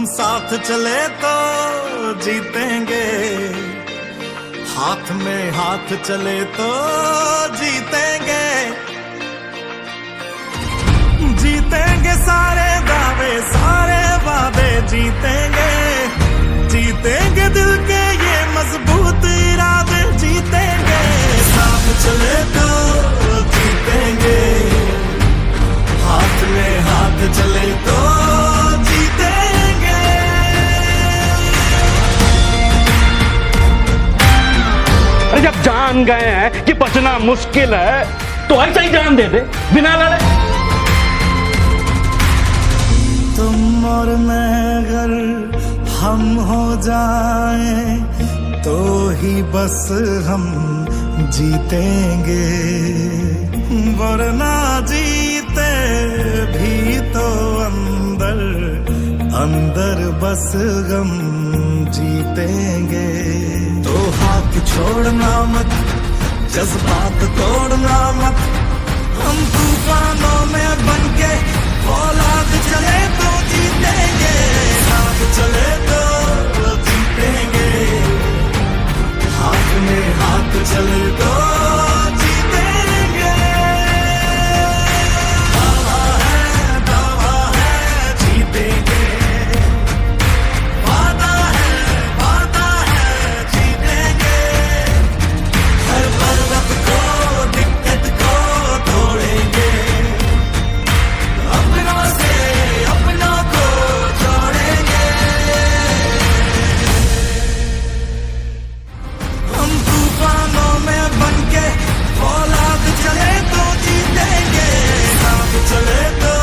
साथ चले तो जीतेंगे, हाथ में हाथ चले तो जीतेंगे, जीतेंगे सारे दावे सारे वादे जीतेंगे, जीतेंगे दिल के ये मजबूत इरादे जीतेंगे, साथ चले तो जीतेंगे, हाथ में हाथ चले तो जीतेंगे। अरे जब जान गए हैं कि बचना मुश्किल है तो ऐसा ही जान दे दे बिना लड़े। तुम और मैं अगर हम हो जाएं तो ही बस हम जीतेंगे, वरना जीते भी तो अंदर अंदर बस गम जीतेंगे। तो हाथ छोड़ना मत, जज्बात तोड़ना मत, हम तूफानों में बनके औलाद चले तो जीतेंगे, साथ चले तो जीतेंगे, हाथ में हाथ चले तो जीतेंगे। दावा है जीतेंगे, वादा है जीतेंगे, हर पर्वत को दिक्कत को तोड़ेंगे, अपनों से अपनों को जोड़ेंगे, हम तूफानों में बनके औलाद चले तो जीतेंगे, साथ चले तो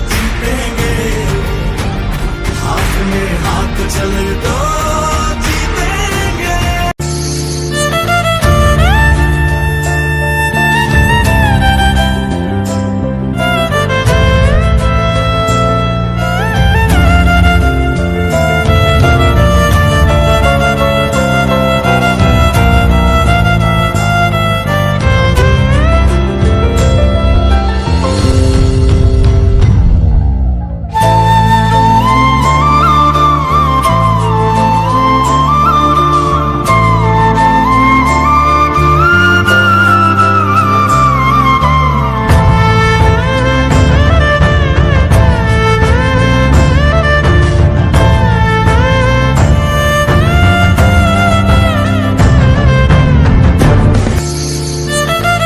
जीतेंगे, हाथ में हाथ चले तो